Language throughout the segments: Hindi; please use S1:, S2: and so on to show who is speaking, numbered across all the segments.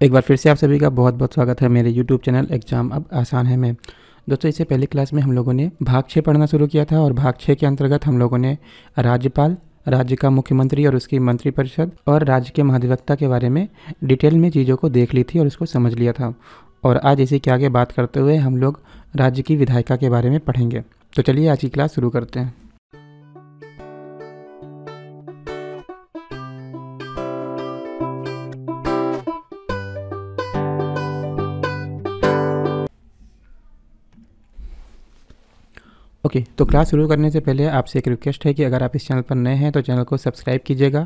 S1: एक बार फिर से आप सभी का बहुत बहुत स्वागत है मेरे YouTube चैनल एग्ज़ाम अब आसान है में। दोस्तों, इससे पहले क्लास में हम लोगों ने भाग 6 पढ़ना शुरू किया था और भाग 6 के अंतर्गत हम लोगों ने राज्यपाल, राज्य का मुख्यमंत्री और उसकी मंत्रिपरिषद और राज्य के महाधिवक्ता के बारे में डिटेल में चीज़ों को देख ली थी और उसको समझ लिया था। और आज इसी के आगे बात करते हुए हम लोग राज्य की विधायिका के बारे में पढ़ेंगे। तो चलिए आज की क्लास शुरू करते हैं। ओके, तो क्लास शुरू करने से पहले आपसे एक रिक्वेस्ट है कि अगर आप इस चैनल पर नए हैं तो चैनल को सब्सक्राइब कीजिएगा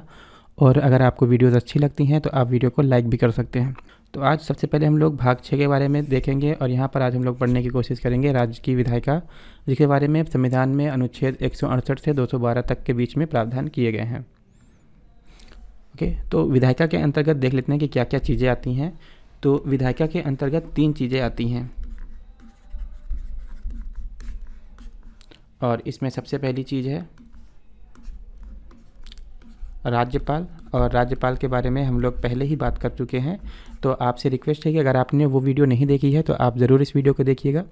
S1: और अगर आपको वीडियोज़ अच्छी लगती हैं तो आप वीडियो को लाइक भी कर सकते हैं। तो आज सबसे पहले हम लोग भाग 6 के बारे में देखेंगे और यहाँ पर आज हम लोग पढ़ने की कोशिश करेंगे राज्य की विधायिका, जिसके बारे में संविधान में अनुच्छेद 168 से 212 तक के बीच में प्रावधान किए गए हैं। ओके, तो विधायिका के अंतर्गत देख लेते हैं कि क्या क्या चीज़ें आती हैं। तो विधायिका के अंतर्गत 3 चीज़ें आती हैं और इसमें सबसे पहली चीज़ है राज्यपाल। और राज्यपाल के बारे में हम लोग पहले ही बात कर चुके हैं, तो आपसे रिक्वेस्ट है कि अगर आपने वो वीडियो नहीं देखी है तो आप ज़रूर इस वीडियो को देखिएगा।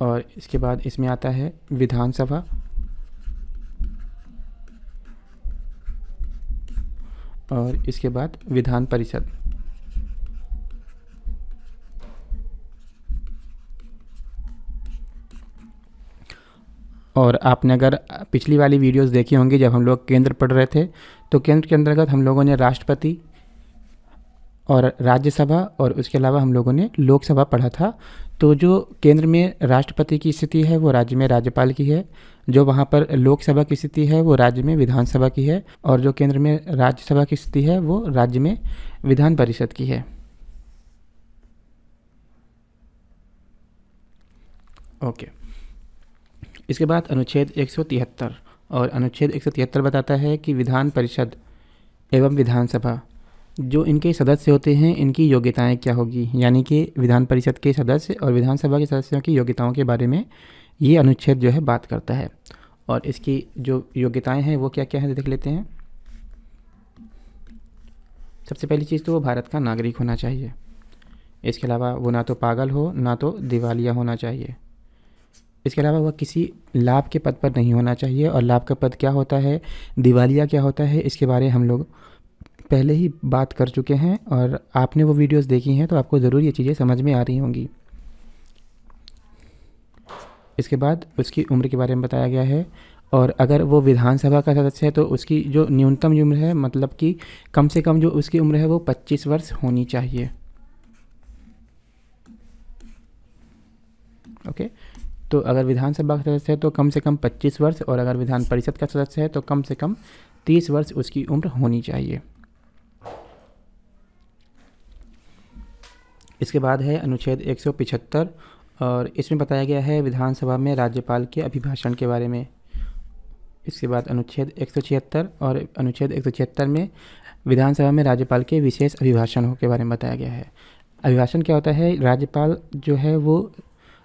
S1: और इसके बाद इसमें आता है विधानसभा और इसके बाद विधान परिषद। और आपने अगर पिछली वाली वीडियोस देखी होंगी जब हम लोग केंद्र पढ़ रहे थे, तो केंद्र के अंतर्गत हम लोगों ने राष्ट्रपति और राज्यसभा और उसके अलावा हम लोगों ने लोकसभा पढ़ा था। तो जो केंद्र में राष्ट्रपति की स्थिति है वो राज्य में राज्यपाल की है, जो वहाँ पर लोकसभा की स्थिति है वो राज्य में विधानसभा की है और जो केंद्र में राज्यसभा की स्थिति है वो राज्य में विधान परिषद की है। ओके, इसके बाद अनुच्छेद 173 और अनुच्छेद 173 बताता है कि विधान परिषद एवं विधानसभा जो इनके सदस्य होते हैं इनकी योग्यताएं क्या होगी, यानी कि विधान परिषद के सदस्य और विधानसभा के सदस्यों की योग्यताओं के बारे में ये अनुच्छेद जो है बात करता है। और इसकी जो योग्यताएं हैं वो क्या क्या है देख लेते हैं। सबसे पहली चीज़ तो वो भारत का नागरिक होना चाहिए। इसके अलावा वो ना तो पागल हो ना तो दिवालिया होना चाहिए। इसके अलावा वह किसी लाभ के पद पर नहीं होना चाहिए। और लाभ का पद क्या होता है, दिवालिया क्या होता है, इसके बारे हम लोग पहले ही बात कर चुके हैं और आपने वो वीडियोस देखी हैं तो आपको ज़रूर ये चीज़ें समझ में आ रही होंगी। इसके बाद उसकी उम्र के बारे में बताया गया है और अगर वो विधानसभा का सदस्य है तो उसकी जो न्यूनतम उम्र है, मतलब कि कम से कम जो उसकी उम्र है वो 25 वर्ष होनी चाहिए। ओके, तो अगर विधानसभा का सदस्य है तो कम से कम 25 वर्ष और अगर विधान परिषद का सदस्य है तो कम से कम 30 वर्ष उसकी उम्र होनी चाहिए। इसके बाद है अनुच्छेद 175 और इसमें बताया गया है विधानसभा में राज्यपाल के अभिभाषण के बारे में। इसके बाद अनुच्छेद 176 और अनुच्छेद 176 में विधानसभा में राज्यपाल के विशेष अभिभाषण के बारे में बताया गया है। अभिभाषण क्या होता है, राज्यपाल जो है वो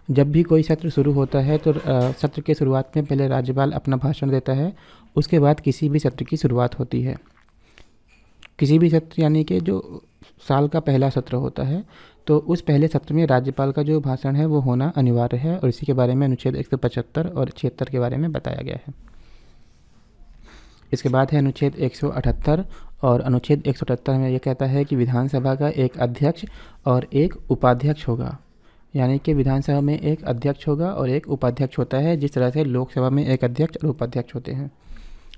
S1: जब भी कोई सत्र शुरू होता है तो सत्र के शुरुआत में पहले राज्यपाल अपना भाषण देता है, उसके बाद किसी भी सत्र की शुरुआत होती है। किसी भी सत्र यानी कि जो साल का पहला सत्र होता है तो उस पहले सत्र में राज्यपाल का जो भाषण है वो होना अनिवार्य है और इसी के बारे में अनुच्छेद 175 और 76 के बारे में बताया गया है। इसके बाद है अनुच्छेद 178 और अनुच्छेद 178 में ये कहता है कि विधानसभा का एक अध्यक्ष और एक उपाध्यक्ष होगा, यानी कि विधानसभा में एक अध्यक्ष होगा और एक उपाध्यक्ष होता है, जिस तरह से लोकसभा में एक अध्यक्ष और उपाध्यक्ष होते हैं।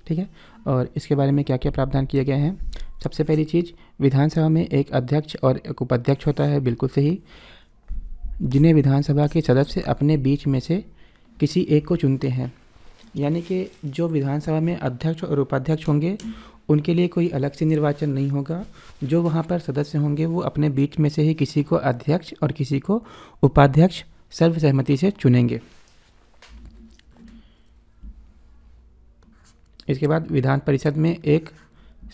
S1: ठीक है, और इसके बारे में क्या क्या प्रावधान किए गए हैं। सबसे पहली चीज़, विधानसभा में एक अध्यक्ष और एक उपाध्यक्ष होता है, बिल्कुल सही, जिन्हें विधानसभा के सदस्य अपने बीच में से किसी एक को चुनते हैं। यानी कि जो विधानसभा में अध्यक्ष और उपाध्यक्ष होंगे उनके लिए कोई अलग से निर्वाचन नहीं होगा। जो वहाँ पर सदस्य होंगे वो अपने बीच में से ही किसी को अध्यक्ष और किसी को उपाध्यक्ष सर्वसहमति से चुनेंगे। इसके बाद विधान परिषद में एक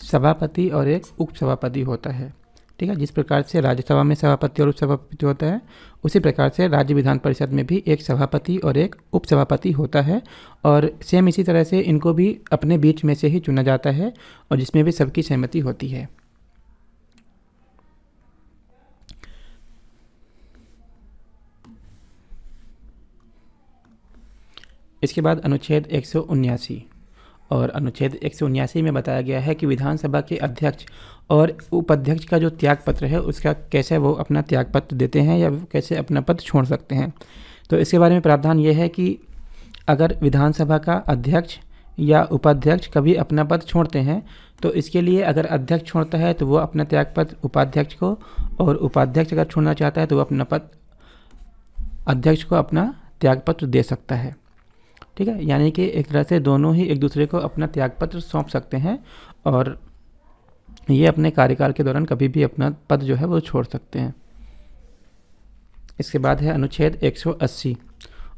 S1: सभापति और एक उपसभापति होता है। ठीक है, जिस प्रकार से राज्यसभा में सभापति और उपसभापति होता है उसी प्रकार से राज्य विधान परिषद में भी एक सभापति और एक उपसभापति होता है और सेम इसी तरह से इनको भी अपने बीच में से ही चुना जाता है और जिसमें भी सबकी सहमति होती है। इसके बाद अनुच्छेद 179 और अनुच्छेद 179 में बताया गया है कि विधानसभा के अध्यक्ष और उपाध्यक्ष का जो त्यागपत्र है उसका कैसे वो अपना त्यागपत्र देते हैं या वो कैसे अपना पद छोड़ सकते हैं। तो इसके बारे में प्रावधान ये है कि अगर विधानसभा का अध्यक्ष या उपाध्यक्ष कभी अपना पद छोड़ते हैं तो इसके लिए अगर अध्यक्ष छोड़ता है तो वो अपना त्यागपत्र उपाध्यक्ष को, और उपाध्यक्ष अगर छोड़ना चाहता है तो वो अपना पद अध्यक्ष को अपना त्यागपत्र दे सकता है। ठीक है, यानी कि एक तरह से दोनों ही एक दूसरे को अपना त्यागपत्र सौंप सकते हैं और ये अपने कार्यकाल के दौरान कभी भी अपना पद जो है वो छोड़ सकते हैं। इसके बाद है अनुच्छेद 180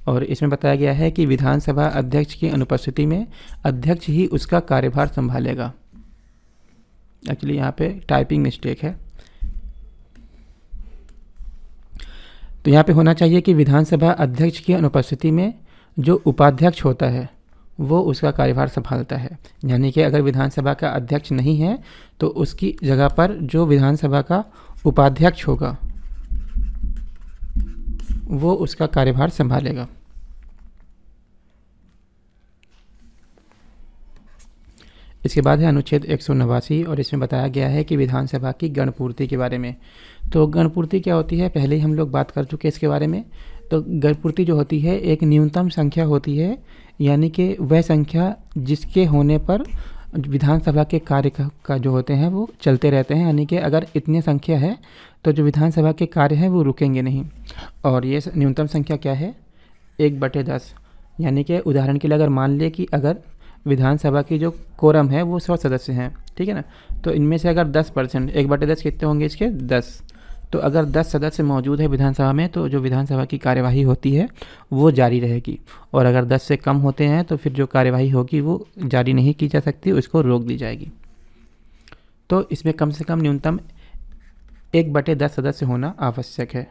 S1: और इसमें बताया गया है कि विधानसभा अध्यक्ष की अनुपस्थिति में अध्यक्ष ही उसका कार्यभार संभालेगा। एक्चुअली यहाँ पे टाइपिंग मिस्टेक है, तो यहाँ पे होना चाहिए कि विधानसभा अध्यक्ष की अनुपस्थिति में जो उपाध्यक्ष होता है वो उसका कार्यभार संभालता है। यानी कि अगर विधानसभा का अध्यक्ष नहीं है तो उसकी जगह पर जो विधानसभा का उपाध्यक्ष होगा वो उसका कार्यभार संभालेगा। इसके बाद है अनुच्छेद 189 और इसमें बताया गया है कि विधानसभा की गणपूर्ति के बारे में। तो गणपूर्ति क्या होती है, पहले ही हम लोग बात कर चुके हैं इसके बारे में। तो गणपूर्ति जो होती है एक न्यूनतम संख्या होती है, यानी कि वह संख्या जिसके होने पर विधानसभा के कार्य का जो होते हैं वो चलते रहते हैं। यानी कि अगर इतनी संख्या है तो जो विधानसभा के कार्य हैं वो रुकेंगे नहीं। और ये न्यूनतम संख्या क्या है, 1/10। यानी कि उदाहरण के लिए अगर मान ले कि अगर विधानसभा की जो कोरम है वो 100 सदस्य हैं, ठीक है ना, तो इनमें से अगर 10%, 1/10 कितने होंगे इसके, 10। तो अगर 10 सदस्य मौजूद है विधानसभा में तो जो विधानसभा की कार्यवाही होती है वो जारी रहेगी, और अगर 10 से कम होते हैं तो फिर जो कार्यवाही होगी वो जारी नहीं की जा सकती, उसको रोक दी जाएगी। तो इसमें कम से कम न्यूनतम 1/10 सदस्य होना आवश्यक है।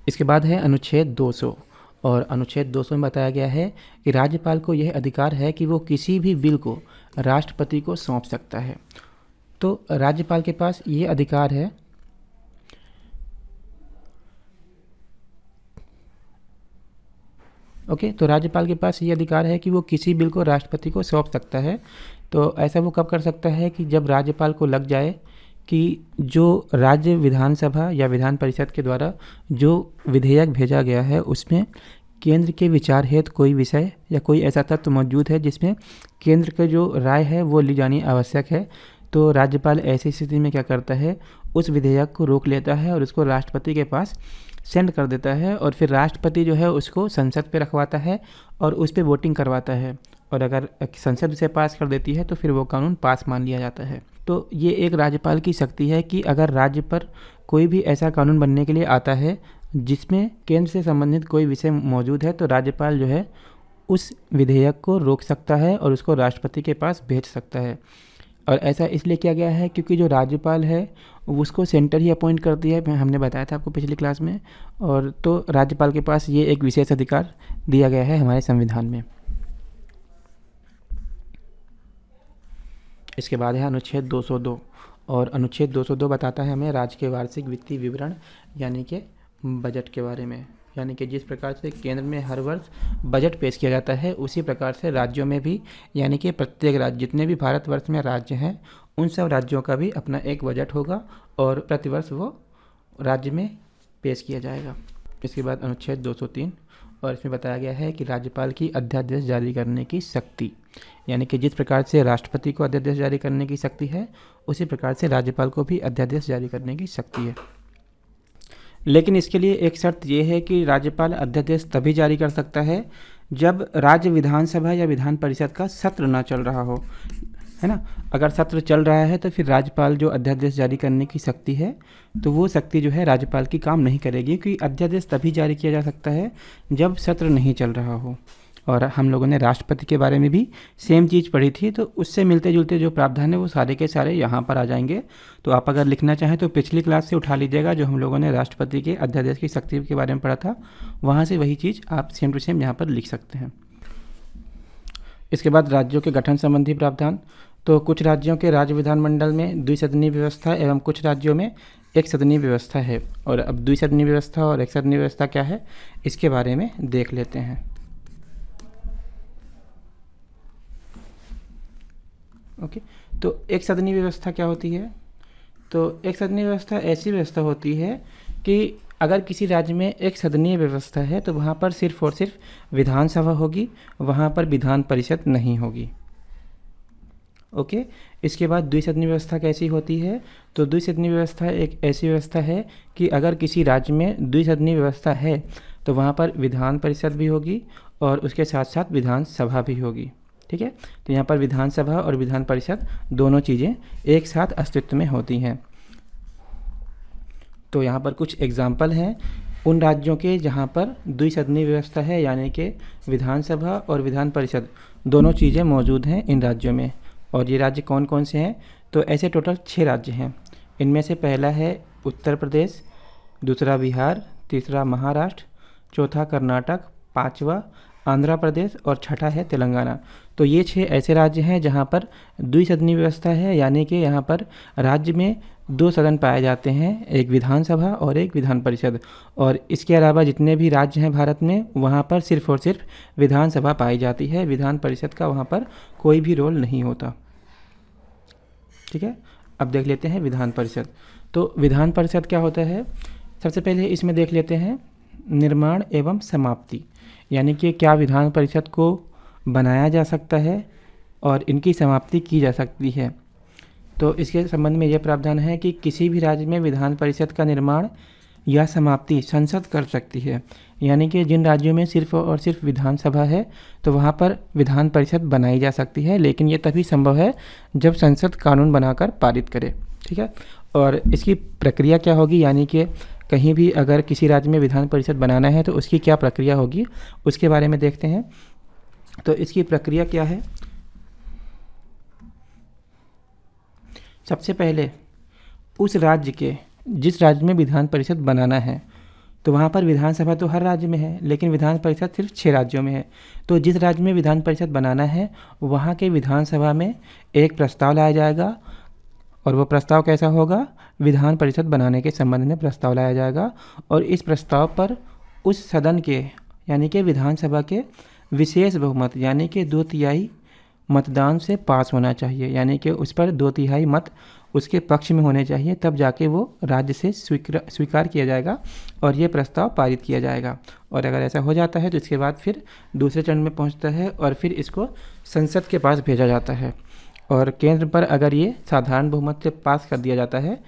S1: इसके बाद है अनुच्छेद 200 और अनुच्छेद 200 में बताया गया है कि राज्यपाल को यह अधिकार है कि वो किसी भी बिल को राष्ट्रपति को सौंप सकता है। तो राज्यपाल के पास ये अधिकार है तो राज्यपाल के पास ये अधिकार है कि वो किसी बिल को राष्ट्रपति को सौंप सकता है। तो ऐसा वो कब कर सकता है कि जब राज्यपाल को लग जाए कि जो राज्य विधानसभा या विधान परिषद के द्वारा जो विधेयक भेजा गया है उसमें केंद्र के विचार हेतु कोई विषय या कोई ऐसा तत्व मौजूद है जिसमें केंद्र का जो राय है वो ली जानी आवश्यक है। तो राज्यपाल ऐसी स्थिति में क्या करता है, उस विधेयक को रोक लेता है और उसको राष्ट्रपति के पास सेंड कर देता है, और फिर राष्ट्रपति जो है उसको संसद पे रखवाता है और उस पर वोटिंग करवाता है, और अगर संसद उसे पास कर देती है तो फिर वो कानून पास मान लिया जाता है। तो ये एक राज्यपाल की शक्ति है कि अगर राज्य पर कोई भी ऐसा कानून बनने के लिए आता है जिसमें केंद्र से संबंधित कोई विषय मौजूद है तो राज्यपाल जो है उस विधेयक को रोक सकता है और उसको राष्ट्रपति के पास भेज सकता है। और ऐसा इसलिए किया गया है क्योंकि जो राज्यपाल है उसको सेंटर ही अपॉइंट करती है, हमने बताया था आपको पिछली क्लास में, और तो राज्यपाल के पास ये एक विशेष अधिकार दिया गया है हमारे संविधान में। इसके बाद है अनुच्छेद 202 और अनुच्छेद 202 बताता है हमें राज्य के वार्षिक वित्तीय विवरण यानी कि बजट के बारे में। यानी कि जिस प्रकार से केंद्र में हर वर्ष बजट पेश किया जाता है उसी प्रकार से राज्यों में भी, यानी कि प्रत्येक राज्य जितने भी भारतवर्ष में राज्य हैं उन सब राज्यों का भी अपना एक बजट होगा और प्रतिवर्ष वो राज्य में पेश किया जाएगा। इसके बाद अनुच्छेद 203 और इसमें बताया गया है कि राज्यपाल की अध्यादेश जारी करने की शक्ति, यानी कि जिस प्रकार से राष्ट्रपति को अध्यादेश जारी करने की शक्ति है उसी प्रकार से राज्यपाल को भी अध्यादेश जारी करने की शक्ति है। लेकिन इसके लिए एक शर्त ये है कि राज्यपाल अध्यादेश तभी जारी कर सकता है जब राज्य विधानसभा या विधान परिषद का सत्र ना चल रहा हो, है ना। अगर सत्र चल रहा है तो फिर राज्यपाल जो अध्यादेश जारी करने की शक्ति है तो वो शक्ति जो है राज्यपाल की काम नहीं करेगी, क्योंकि अध्यादेश तभी जारी किया जा सकता है जब सत्र नहीं चल रहा हो। और हम लोगों ने राष्ट्रपति के बारे में भी सेम चीज़ पढ़ी थी, तो उससे मिलते जुलते जो प्रावधान है वो सारे के सारे यहाँ पर आ जाएंगे। तो आप अगर लिखना चाहें तो पिछली क्लास से उठा लीजिएगा, जो हम लोगों ने राष्ट्रपति के अध्यादेश की शक्ति के बारे में पढ़ा था, वहाँ से वही चीज़ आप सेम टू सेम यहाँ पर लिख सकते हैं। इसके बाद राज्यों के गठन संबंधी प्रावधान। तो कुछ राज्यों के राज्य विधानमंडल में द्विसदनीय व्यवस्था एवं कुछ राज्यों में एक सदनीय व्यवस्था है। और अब द्विसदनीय व्यवस्था और एक सदनीय व्यवस्था क्या है, इसके बारे में देख लेते हैं। ओके, तो एक सदनीय व्यवस्था क्या होती है? तो एक सदनीय व्यवस्था ऐसी व्यवस्था होती है कि अगर किसी राज्य में एक सदनीय व्यवस्था है तो वहाँ पर सिर्फ और सिर्फ विधानसभा होगी, वहाँ पर विधान परिषद नहीं होगी। ओके, इसके बाद द्विसदनीय व्यवस्था कैसी होती है? तो द्विसदनीय व्यवस्था एक ऐसी व्यवस्था है कि अगर किसी राज्य में द्विसदनीय व्यवस्था है तो वहाँ पर विधान परिषद भी होगी और उसके साथ साथ विधानसभा भी होगी। ठीक है, तो यहाँ पर विधानसभा और विधान परिषद दोनों चीज़ें एक साथ अस्तित्व में होती हैं। तो यहाँ पर कुछ एग्जाम्पल हैं उन राज्यों के जहाँ पर द्विसदनीय व्यवस्था है, यानी कि विधानसभा और विधान परिषद दोनों चीज़ें मौजूद हैं इन राज्यों में। और ये राज्य कौन कौन से हैं? तो ऐसे टोटल 6 राज्य हैं। इनमें से पहला है उत्तर प्रदेश, दूसरा बिहार, तीसरा महाराष्ट्र, चौथा कर्नाटक, पांचवा आंध्र प्रदेश और छठा है तेलंगाना। तो ये 6 ऐसे राज्य हैं जहाँ पर द्विसदनीय व्यवस्था है, यानी कि यहाँ पर राज्य में 2 सदन पाए जाते हैं, एक विधानसभा और एक विधान परिषद। और इसके अलावा जितने भी राज्य हैं भारत में, वहाँ पर सिर्फ और सिर्फ विधानसभा पाई जाती है, विधान परिषद का वहाँ पर कोई भी रोल नहीं होता। ठीक है, अब देख लेते हैं विधान परिषद। तो विधान परिषद क्या होता है? सबसे पहले इसमें देख लेते हैं निर्माण एवं समाप्ति, यानी कि क्या विधान परिषद को बनाया जा सकता है और इनकी समाप्ति की जा सकती है। तो इसके संबंध में यह प्रावधान है कि किसी भी राज्य में विधान परिषद का निर्माण या समाप्ति संसद कर सकती है, यानी कि जिन राज्यों में सिर्फ और सिर्फ विधानसभा है तो वहाँ पर विधान परिषद बनाई जा सकती है, लेकिन ये तभी संभव है जब संसद कानून बनाकर पारित करे। ठीक है, और इसकी प्रक्रिया क्या होगी, यानी कि कहीं भी अगर किसी राज्य में विधान परिषद बनाना है तो उसकी क्या प्रक्रिया होगी, उसके बारे में देखते हैं। तो इसकी प्रक्रिया क्या है? सबसे पहले उस राज्य के, जिस राज्य में विधान परिषद बनाना है, तो वहाँ पर विधानसभा तो हर राज्य में है, लेकिन विधान परिषद सिर्फ 6 राज्यों में है। तो जिस राज्य में विधान परिषद बनाना है वहाँ के विधानसभा में एक प्रस्ताव लाया जाएगा, और वो प्रस्ताव कैसा होगा? विधान परिषद बनाने के संबंध में प्रस्ताव लाया जाएगा, और इस प्रस्ताव पर उस सदन के, यानी कि विधानसभा के विशेष बहुमत, यानी कि 2/3 मतदान से पास होना चाहिए, यानी कि उस पर 2/3 मत उसके पक्ष में होने चाहिए, तब जाके वो राज्य से स्वीकार किया जाएगा और ये प्रस्ताव पारित किया जाएगा। और अगर ऐसा हो जाता है तो इसके बाद फिर दूसरे चरण में पहुंचता है और फिर इसको संसद के पास भेजा जाता है, और केंद्र पर अगर ये साधारण बहुमत से पास कर दिया जाता है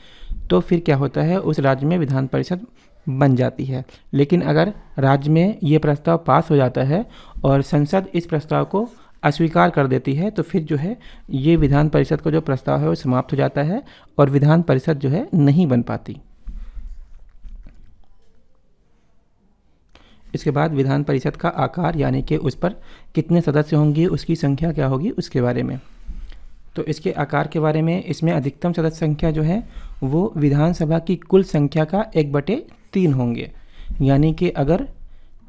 S1: तो फिर क्या होता है, उस राज्य में विधान परिषद बन जाती है। लेकिन अगर राज्य में ये प्रस्ताव पास हो जाता है और संसद इस प्रस्ताव को अस्वीकार कर देती है तो फिर जो है ये विधान परिषद का जो प्रस्ताव है वो समाप्त हो जाता है और विधान परिषद जो है नहीं बन पाती। इसके बाद विधान परिषद का आकार, यानी कि उस पर कितने सदस्य होंगे, उसकी संख्या क्या होगी, उसके बारे में। तो इसके आकार के बारे में, इसमें अधिकतम सदस्य संख्या जो है वो विधानसभा की कुल संख्या का 1/3 होंगे, यानी कि अगर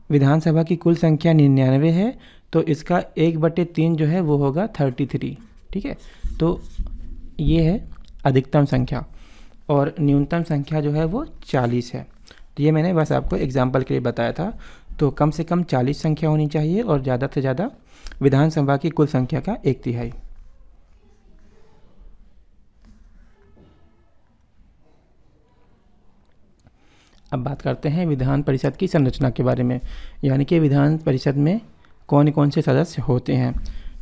S1: विधानसभा की कुल संख्या 99 है तो इसका 1/3 जो है वो होगा 33। ठीक है, तो ये है अधिकतम संख्या, और न्यूनतम संख्या जो है वो 40 है। तो ये मैंने बस आपको एग्जाम्पल के लिए बताया था। तो कम से कम 40 संख्या होनी चाहिए और ज़्यादा से ज़्यादा विधानसभा की कुल संख्या का 1/3। अब बात करते हैं विधान परिषद की संरचना के बारे में, यानी कि विधान परिषद में कौन कौन से सदस्य होते हैं।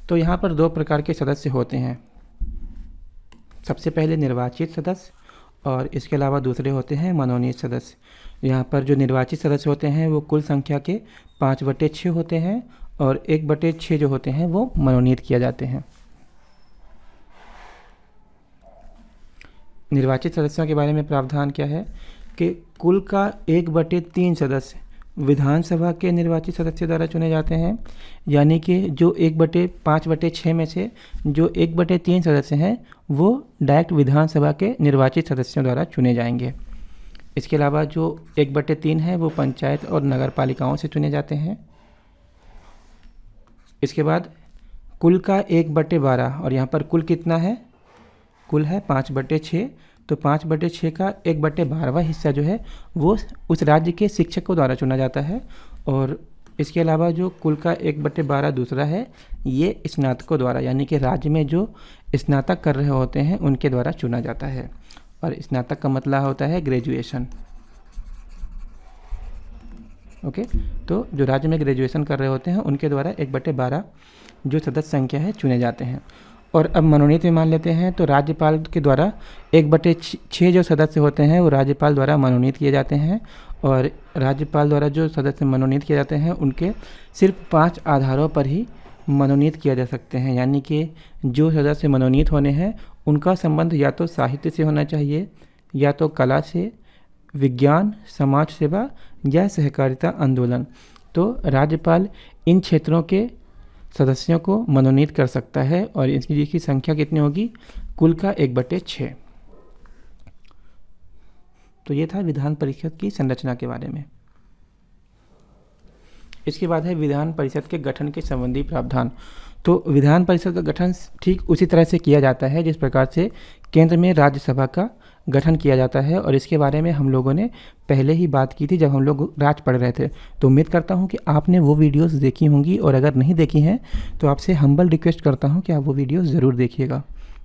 S1: तो यहाँ पर 2 प्रकार के सदस्य होते हैं। सबसे पहले निर्वाचित सदस्य और इसके अलावा दूसरे होते हैं मनोनीत सदस्य। यहाँ पर जो निर्वाचित सदस्य होते हैं वो कुल संख्या के 5/6 होते हैं और 1/6 जो होते हैं वो मनोनीत किए जाते हैं। निर्वाचित सदस्यों के बारे में प्रावधान क्या है कि कुल का 1/3 सदस्य विधानसभा के निर्वाचित सदस्य द्वारा चुने जाते हैं, यानी कि जो 5/6 में से जो 1/3 सदस्य हैं वो डायरेक्ट विधानसभा के निर्वाचित सदस्यों द्वारा चुने जाएंगे। इसके अलावा जो 1/3 है वो पंचायत और नगर पालिकाओं से चुने जाते हैं। इसके बाद कुल का 1/12, और यहाँ पर कुल कितना है, कुल है 5/6, तो 5/6 का 1/12वां हिस्सा जो है वो उस राज्य के शिक्षकों द्वारा चुना जाता है। और इसके अलावा जो कुल का 1/12 दूसरा है, ये स्नातकों द्वारा, यानी कि राज्य में जो स्नातक कर रहे होते हैं उनके द्वारा चुना जाता है। और स्नातक का मतलब होता है ग्रेजुएशन। ओके, तो जो राज्य में ग्रेजुएशन कर रहे होते हैं उनके द्वारा 1/12 जो सदस्य संख्या है चुने जाते हैं। और अब मनोनीत में मान लेते हैं तो राज्यपाल के द्वारा 1/6 जो सदस्य होते हैं वो राज्यपाल द्वारा मनोनीत किए जाते हैं। और राज्यपाल द्वारा जो सदस्य मनोनीत किए जाते हैं उनके सिर्फ 5 आधारों पर ही मनोनीत किया जा सकते हैं, यानी कि जो सदस्य मनोनीत होने हैं उनका संबंध या तो साहित्य से होना चाहिए, या तो कला से, विज्ञान, समाज सेवा या सहकारिता आंदोलन। तो राज्यपाल इन क्षेत्रों के सदस्यों को मनोनीत कर सकता है और इसकी संख्या कितनी होगी, कुल का 1/6। तो ये था विधान परिषद की संरचना के बारे में। इसके बाद है विधान परिषद के गठन के संबंधी प्रावधान। तो विधान परिषद का गठन ठीक उसी तरह से किया जाता है जिस प्रकार से केंद्र में राज्यसभा का गठन किया जाता है। और इसके बारे में हम लोगों ने पहले ही बात की थी जब हम लोग राज पढ़ रहे थे। तो उम्मीद करता हूं कि आपने वो वीडियोस देखी होंगी, और अगर नहीं देखी हैं तो आपसे हम्बल रिक्वेस्ट करता हूं कि आप वो वीडियोस ज़रूर देखिएगा,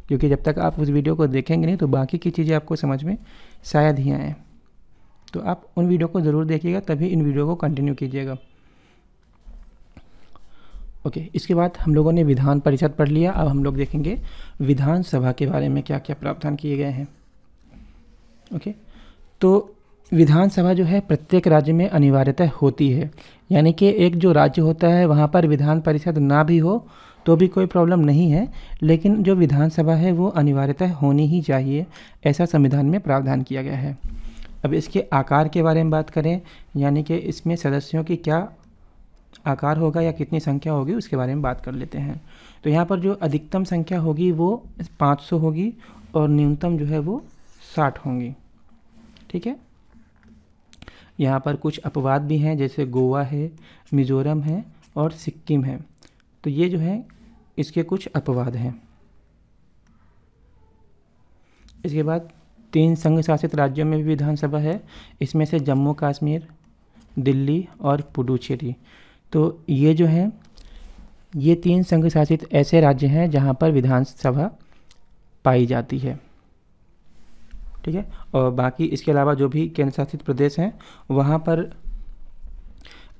S1: क्योंकि जब तक आप उस वीडियो को देखेंगे नहीं तो बाकी की चीज़ें आपको समझ में शायद ही आएँ। तो आप उन वीडियो को ज़रूर देखिएगा, तभी इन वीडियो को कंटिन्यू कीजिएगा। ओके, इसके बाद हम लोगों ने विधान परिषद पढ़ लिया। अब हम लोग देखेंगे विधानसभा के बारे में क्या क्या प्रावधान किए गए हैं। ओके, तो विधानसभा जो है प्रत्येक राज्य में अनिवार्यतः होती है, यानी कि एक जो राज्य होता है वहाँ पर विधान परिषद ना भी हो तो भी कोई प्रॉब्लम नहीं है, लेकिन जो विधानसभा है वो अनिवार्यतः होनी ही चाहिए, ऐसा संविधान में प्रावधान किया गया है। अब इसके आकार के बारे में बात करें, यानी कि इसमें सदस्यों की क्या आकार होगा या कितनी संख्या होगी उसके बारे में बात कर लेते हैं। तो यहाँ पर जो अधिकतम संख्या होगी वो 500 होगी और न्यूनतम जो है वो 60 होंगी। ठीक है, यहाँ पर कुछ अपवाद भी हैं, जैसे गोवा है, मिज़ोरम है और सिक्किम है। तो ये जो है इसके कुछ अपवाद हैं। इसके बाद 3 संघ शासित राज्यों में भी विधानसभा है, इसमें से जम्मू कश्मीर, दिल्ली और पुडुचेरी। तो ये जो है ये 3 संघ शासित ऐसे राज्य हैं जहाँ पर विधानसभा पाई जाती है। ठीक है, और बाकी इसके अलावा जो भी केंद्र शासित प्रदेश हैं वहाँ पर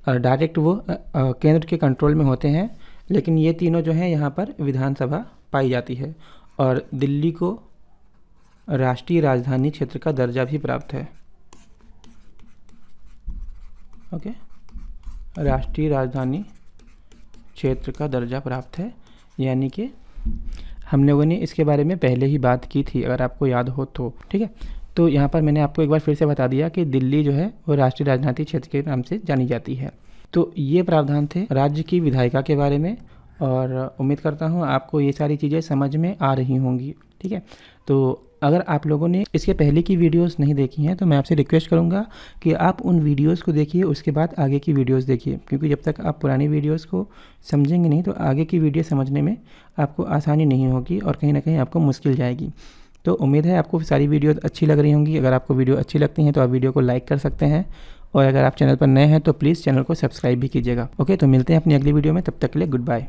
S1: डायरेक्ट वो केंद्र के कंट्रोल में होते हैं, लेकिन ये तीनों जो हैं यहाँ पर विधानसभा पाई जाती है। और दिल्ली को राष्ट्रीय राजधानी क्षेत्र का दर्जा भी प्राप्त है। ओके, राष्ट्रीय राजधानी क्षेत्र का दर्जा प्राप्त है, यानी कि हम लोगों ने इसके बारे में पहले ही बात की थी, अगर आपको याद हो तो। ठीक है, तो यहाँ पर मैंने आपको एक बार फिर से बता दिया कि दिल्ली जो है वो राष्ट्रीय राजधानी क्षेत्र के नाम से जानी जाती है। तो ये प्रावधान थे राज्य की विधायिका के बारे में, और उम्मीद करता हूँ आपको ये सारी चीज़ें समझ में आ रही होंगी। ठीक है, तो अगर आप लोगों ने इसके पहले की वीडियोस नहीं देखी हैं तो मैं आपसे रिक्वेस्ट करूंगा कि आप उन वीडियोस को देखिए, उसके बाद आगे की वीडियोस देखिए, क्योंकि जब तक आप पुरानी वीडियोस को समझेंगे नहीं तो आगे की वीडियो समझने में आपको आसानी नहीं होगी और कहीं ना कहीं आपको मुश्किल जाएगी। तो उम्मीद है आपको सारी वीडियोस अच्छी लग रही होंगी। अगर आपको वीडियो अच्छी लगती हैं तो आप वीडियो को लाइक कर सकते हैं, और अगर आप चैनल पर नए हैं तो प्लीज़ चैनल को सब्सक्राइब भी कीजिएगा। ओके, तो मिलते हैं अपनी अगली वीडियो में, तब तक के लिए गुड बाय।